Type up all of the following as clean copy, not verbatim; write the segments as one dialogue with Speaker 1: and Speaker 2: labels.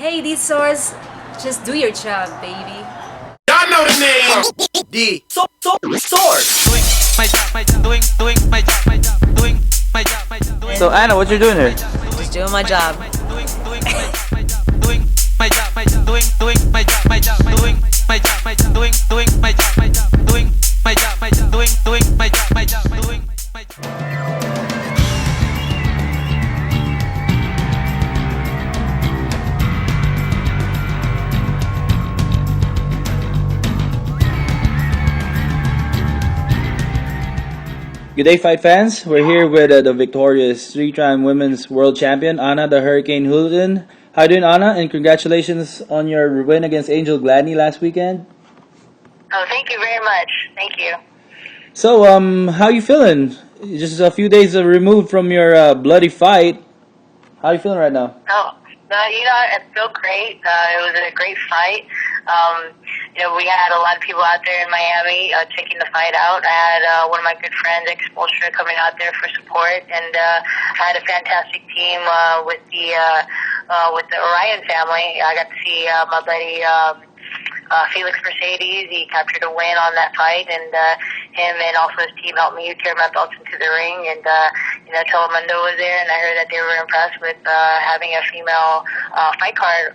Speaker 1: Hey, dSource, just do your job, baby.
Speaker 2: Y'all know the name. dSource.
Speaker 3: Doing my job, doing my job, doing my job,
Speaker 4: So Anna, what you doing here?
Speaker 1: Just doing my job.
Speaker 3: doing my job, doing my job, doing my job, doing my job, doing my job, doing my job, doing my job.
Speaker 4: Good day, fight fans. We're here with the victorious three-time women's world champion, Anna the Hurricane Julaton. How you doing, Anna? And congratulations on your win against Angel Gladney last weekend.
Speaker 5: Oh, thank you very much. Thank you.
Speaker 4: So, how you feeling? Just a few days removed from your bloody fight. How you feeling right now?
Speaker 5: Oh, I feel great. It was a great fight. We had a lot of people out there in Miami checking the fight out. I had one of my good friends, ex-Bolster, coming out there for support, and I had a fantastic team with the Orion family. I got to see my buddy Felix Mercedes. He captured a win on that fight, and him and also his team helped me carry my belts into the ring. And Telemundo was there, and I heard that they were impressed with having a female fight card,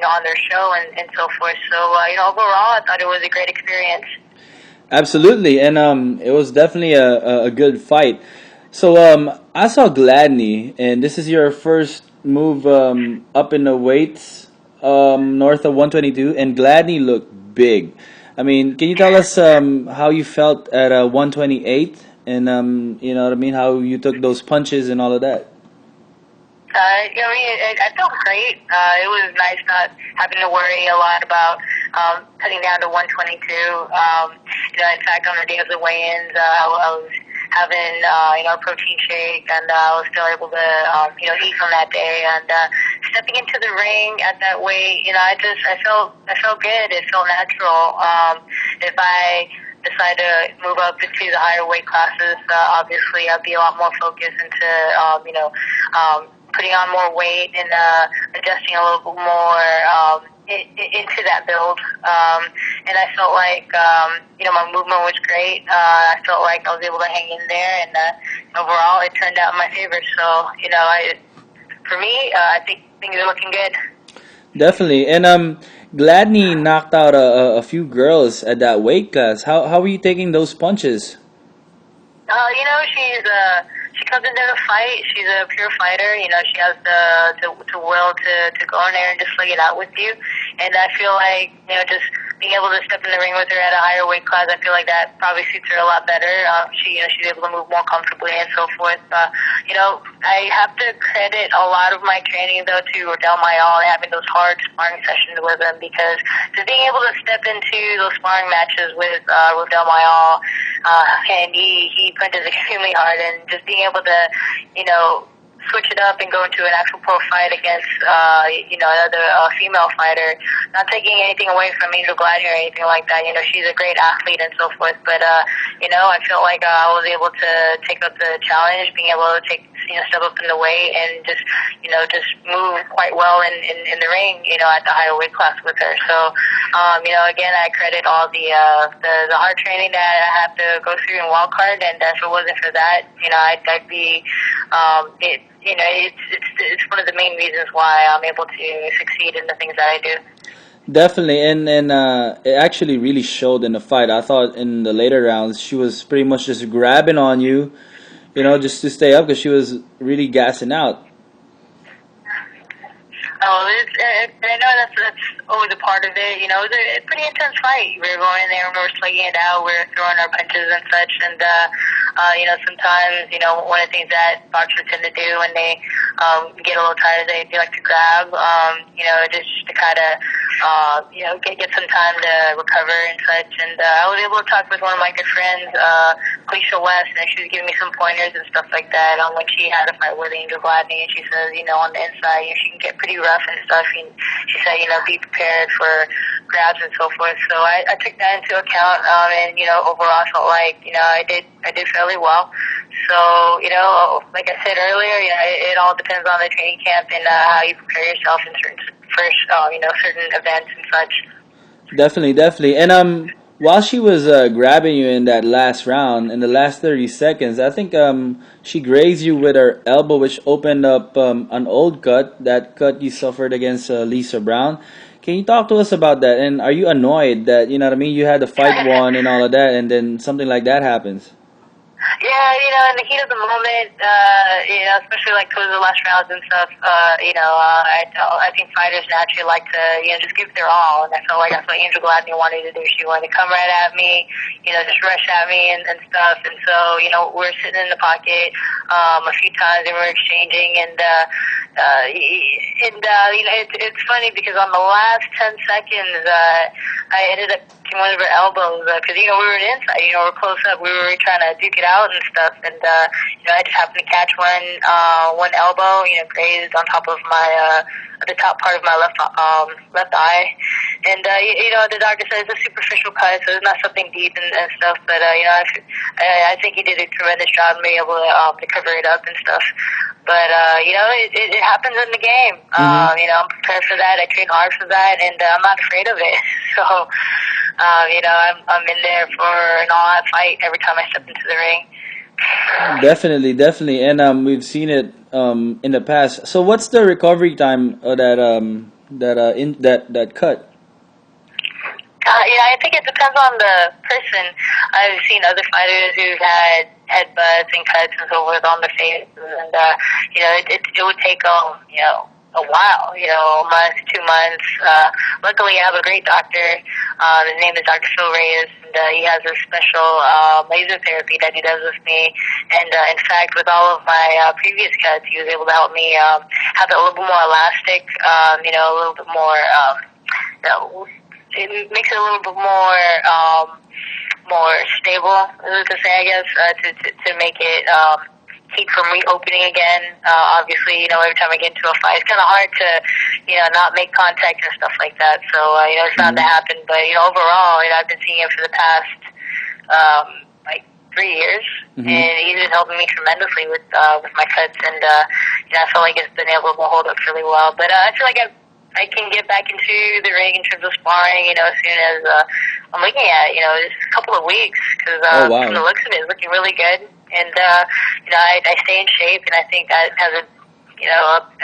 Speaker 5: on their show and so forth. So, overall, I thought it was a great experience.
Speaker 4: Absolutely, and it was definitely a good fight. So I saw Gladney, and this is your first move up in the weights north of 122, and Gladney looked big. I mean, can you tell us how you felt at 128, and you know what I mean, how you took those punches and all of that?
Speaker 5: I felt great. It was nice not having to worry a lot about cutting down to 122. In fact, on the day of the weigh-ins, I was having a protein shake, and I was still able to eat from that day. And stepping into the ring at that weight, I felt good. It felt natural. If I decide to move up into the higher weight classes, obviously I'd be a lot more focused into putting on more weight and adjusting a little bit more into that build. And I felt like, my movement was great. I felt like I was able to hang in there, and overall it turned out in my favor. So, for me, I think things are looking good.
Speaker 4: Definitely, and Gladney knocked out a few girls at that weight class. How were you taking those punches?
Speaker 5: She comes into the fight. She's a pure fighter. She has the will to go in there and just slug it out with you. And I feel like, just being able to step in the ring with her at a higher weight class, I feel like that probably suits her a lot better. She's able to move more comfortably and so forth. I have to credit a lot of my training, though, to Rodel Mayal and having those hard sparring sessions with him, because just being able to step into those sparring matches with Rodel Mayal, and he punches extremely hard, and just being able to, switch it up and go into an actual pro fight against, another female fighter. Not taking anything away from Angel Gladney or anything like that. She's a great athlete and so forth. But, I feel like I was able to take up the challenge, being able to step up in the weight and just move quite well in the ring, at the higher weight class with her. So, again, I credit all the hard training that I have to go through in wildcard, and if it wasn't for that, I'd be, it's one of the main reasons why I'm able to succeed in the things that I do.
Speaker 4: Definitely, and it actually really showed in the fight. I thought in the later rounds she was pretty much just grabbing on you, just to stay up because she was really gassing out.
Speaker 5: Oh, I know that's always a part of it. It was a pretty intense fight. We were going in there and we were slugging it out. We were throwing our punches and such. And, sometimes, one of the things that boxers tend to do when they get a little tired, they like to grab, just to kind of, get some time to recover and such. And I was able to talk with one of my good friends, Cleisha West, and she was giving me some pointers and stuff like that on when she had a fight with Angel Gladney. And she says, on the inside, she can get pretty rough and stuff. And she said, be prepared for grabs and so forth. So I took that into account, and overall I felt like I did fairly well. So like I said earlier, it all depends on the training camp and how you prepare yourself in for certain events and such.
Speaker 4: Definitely, definitely. And while she was grabbing you in that last round, in the last 30 seconds, I think she grazed you with her elbow, which opened up an old cut, that cut you suffered against Lisa Brown. Can you talk to us about that? And are you annoyed that, you know what I mean, you had the fight won and all of that, and then something like that happens?
Speaker 5: Yeah, in the heat of the moment, especially like towards the last rounds and stuff, I think fighters naturally like to, just give their all, and I felt like that's what Angel Gladney wanted to do. She wanted to come right at me, just rush at me and stuff, and so, we're sitting in the pocket, a few times and we're exchanging, and it's funny because on the last 10 seconds, I ended up catching one of her elbows, because, we were inside, we're close up, we were trying to duke it out and stuff, and I just happened to catch one elbow, grazed on top of my the top part of my left eye, and the doctor said it's a superficial cut, so it's not something deep and stuff, but I think he did a tremendous job being able to cover it up and stuff. But it happens in the game. I'm prepared for that. I train hard for that, and I'm not afraid of it. So I'm in there for an all-out fight every time I step into the ring.
Speaker 4: Definitely, definitely, and we've seen it in the past. So, what's the recovery time of that cut?
Speaker 5: I think it depends on the person. I've seen other fighters who've had headbutts and cuts and so forth on their faces, and it would take a while, a month, 2 months. Luckily, I have a great doctor. His name is Dr. Phil Reyes, and he has a special laser therapy that he does with me. And in fact, with all of my previous cuts, he was able to help me have it a little bit more elastic, a little bit more, it makes it a little bit more stable, to say, I guess, to make it keep from reopening again. Obviously, every time I get into a fight, it's kind of hard to, not make contact and stuff like that. So, it's bound to happen. But, overall, I've been seeing him for the past, 3 years, and he's been helping me tremendously with my cuts, and, I feel like it's been able to hold up really well. But I feel like I can get back into the ring in terms of sparring, as soon as I'm looking at, just a couple of weeks, because from the looks of it, it's looking really good. And, I stay in shape, and I think that has a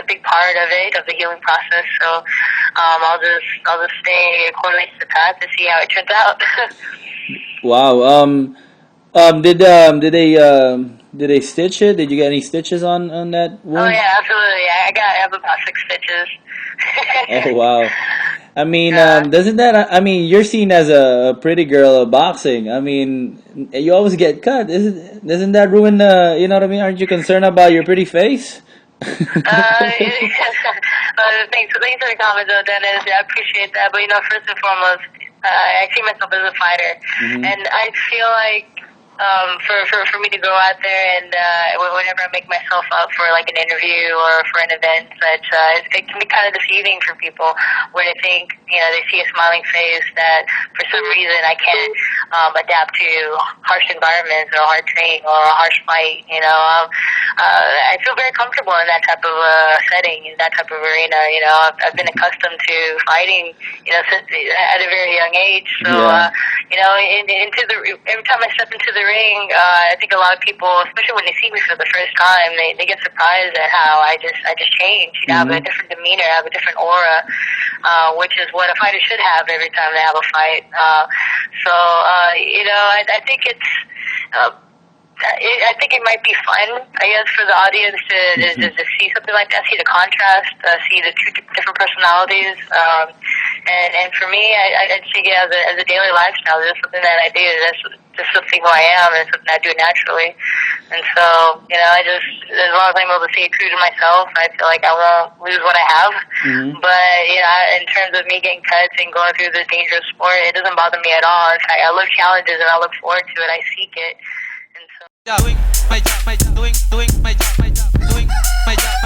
Speaker 5: big part of it, of the healing process. So, I'll just stay according to the path to see how it turns out.
Speaker 4: Wow. Did they stitch it? Did you get any stitches on that wound?
Speaker 5: Oh yeah, absolutely. I have about 6 stitches.
Speaker 4: Oh wow. I mean, doesn't that? I mean, you're seen as a pretty girl of boxing. I mean, you always get cut. Doesn't that ruin the? You know what I mean? Aren't you concerned about your pretty face?
Speaker 5: Thanks for the comment, though, Dennis. I appreciate that. But first and foremost, I see myself as a fighter, and I feel like for me to go out there and whenever I make myself up for like an interview or for an event, such it can be kind of deceiving for people where they think they see a smiling face that for some reason I can't adapt to harsh environments or hard training or a harsh fight. I feel very comfortable in that type of setting, in that type of arena. I've been accustomed to fighting, since at a very young age. So every time I step into the ring, I think a lot of people, especially when they see me for the first time, they get surprised at how I just changed. I have a different demeanor, I have a different aura, which is what a fighter should have every time they have a fight. I think it's. I think it might be fun, I guess, for the audience to see something like that, see the contrast, see the two different personalities. And for me, I think it as a daily lifestyle. It's something that I do. That's just something who I am, and something I do naturally. And so, as long as I'm able to stay true to myself, I feel like I won't lose what I have. But, in terms of me getting cuts and going through this dangerous sport, it doesn't bother me at all. In fact, I love challenges, and I look forward to it. I seek it. And so...
Speaker 3: Doing my job, doing my job, doing my job.